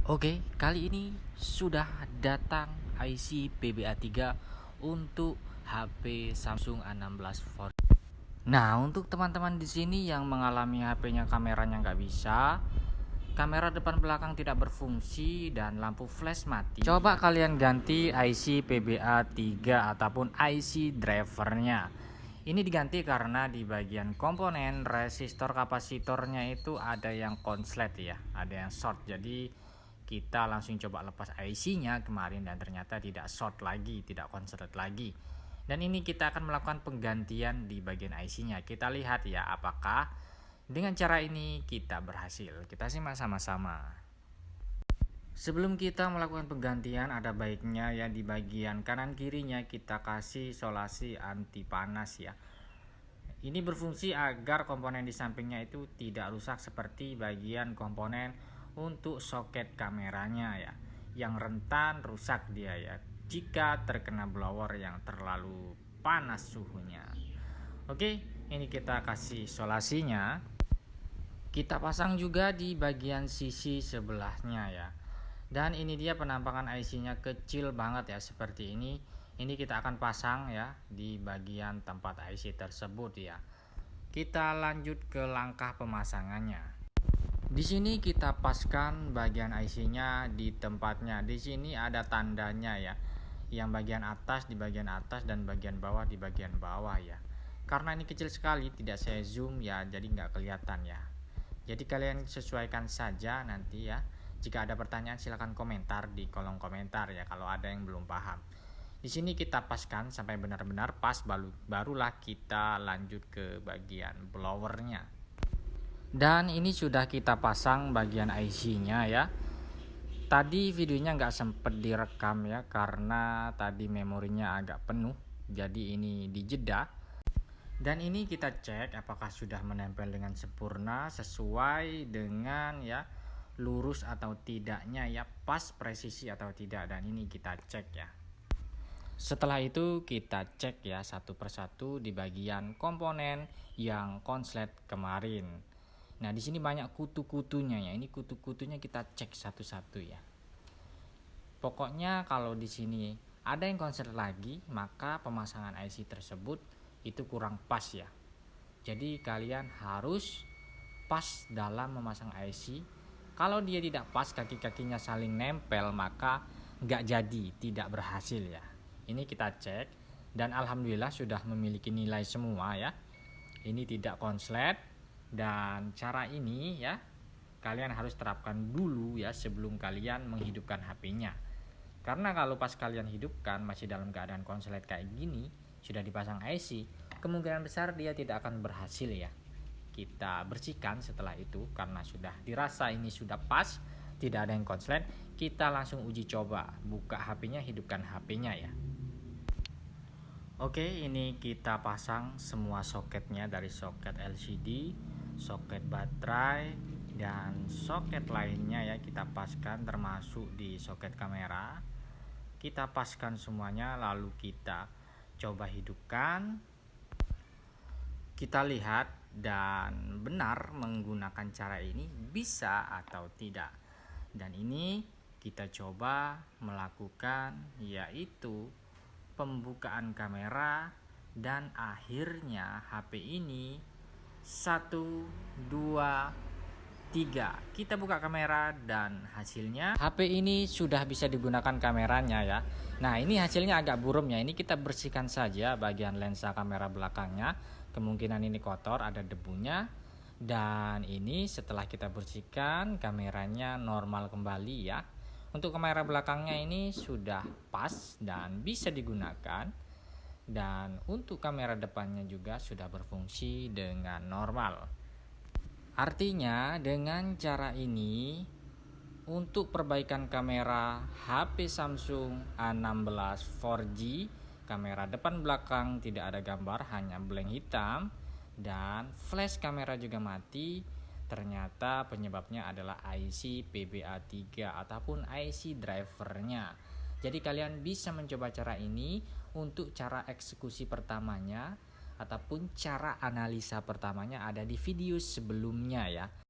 Oke, kali ini sudah datang IC PBA3 untuk HP Samsung A16 4G. Nah, untuk teman-teman di sini yang mengalami HP-nya kameranya nggak bisa, kamera depan belakang tidak berfungsi dan lampu flash mati, coba kalian ganti IC PBA3 ataupun IC drivernya. Ini diganti karena di bagian komponen resistor kapasitornya itu ada yang konslet ya, ada yang short. Jadi kita langsung coba lepas IC-nya kemarin dan ternyata tidak short lagi, tidak konslet lagi. Dan ini kita akan melakukan penggantian di bagian IC-nya. Kita lihat ya apakah dengan cara ini kita berhasil. Kita simak sama-sama. Sebelum kita melakukan penggantian, ada baiknya ya di bagian kanan kirinya kita kasih isolasi anti panas ya. Ini berfungsi agar komponen di sampingnya itu tidak rusak seperti bagian komponen untuk soket kameranya ya, yang rentan rusak dia ya jika terkena blower yang terlalu panas suhunya. Oke, ini kita kasih isolasinya. Kita pasang juga di bagian sisi sebelahnya ya. Dan ini dia penampakan IC-nya kecil banget ya seperti ini. Ini kita akan pasang ya di bagian tempat IC tersebut ya. Kita lanjut ke langkah pemasangannya. Di sini kita paskan bagian IC-nya di tempatnya. Di sini ada tandanya ya. Yang bagian atas di bagian atas dan bagian bawah di bagian bawah ya. Karena ini kecil sekali tidak saya zoom ya, jadi nggak kelihatan ya. Jadi kalian sesuaikan saja nanti ya. Jika ada pertanyaan silahkan komentar di kolom komentar ya kalau ada yang belum paham. Di sini kita paskan sampai benar-benar pas, barulah kita lanjut ke bagian blowernya. Dan ini sudah kita pasang bagian IC-nya ya. Tadi videonya nggak sempet direkam ya karena tadi memorinya agak penuh. Jadi ini dijeda. Dan ini kita cek apakah sudah menempel dengan sempurna sesuai dengan ya lurus atau tidaknya ya, pas presisi atau tidak, dan ini kita cek ya. Setelah itu kita cek ya satu persatu di bagian komponen yang konslet kemarin. Nah di sini banyak kutu-kutunya ya, ini kutu-kutunya kita cek satu-satu ya. Pokoknya kalau di sini ada yang konslet lagi maka pemasangan IC tersebut itu kurang pas ya. Jadi kalian harus pas dalam memasang IC. Kalau dia tidak pas, kaki-kakinya saling nempel, maka nggak jadi, tidak berhasil ya. Ini kita cek dan alhamdulillah sudah memiliki nilai semua ya. Ini tidak konslet dan cara ini ya kalian harus terapkan dulu ya sebelum kalian menghidupkan HP-nya. Karena kalau pas kalian hidupkan masih dalam keadaan konslet kayak gini, sudah dipasang IC, kemungkinan besar dia tidak akan berhasil ya. Kita bersihkan setelah itu karena sudah dirasa ini sudah pas, tidak ada yang konslet. Kita langsung uji coba, buka HP-nya, hidupkan HP-nya ya. Oke, ini kita pasang semua soketnya, dari soket LCD, soket baterai, dan soket lainnya ya kita paskan, termasuk di soket kamera. Kita paskan semuanya lalu kita coba hidupkan. Kita lihat dan benar menggunakan cara ini bisa atau tidak. Dan ini kita coba melakukan yaitu pembukaan kamera dan akhirnya HP ini 1, 2, 3. Kita buka kamera dan hasilnya HP ini sudah bisa digunakan kameranya ya. Nah ini hasilnya agak buram ya. Ini kita bersihkan saja bagian lensa kamera belakangnya. Kemungkinan ini kotor, ada debunya. Dan ini setelah kita bersihkan kameranya normal kembali ya. Untuk kamera belakangnya ini sudah pas dan bisa digunakan. Dan untuk kamera depannya juga sudah berfungsi dengan normal. Artinya dengan cara ini untuk perbaikan kamera HP Samsung A16 4G, kamera depan belakang tidak ada gambar, hanya blank hitam, dan flash kamera juga mati. Ternyata penyebabnya adalah IC PBA3 ataupun IC drivernya. Jadi kalian bisa mencoba cara ini untuk cara eksekusi pertamanya ataupun cara analisa pertamanya ada di video sebelumnya ya.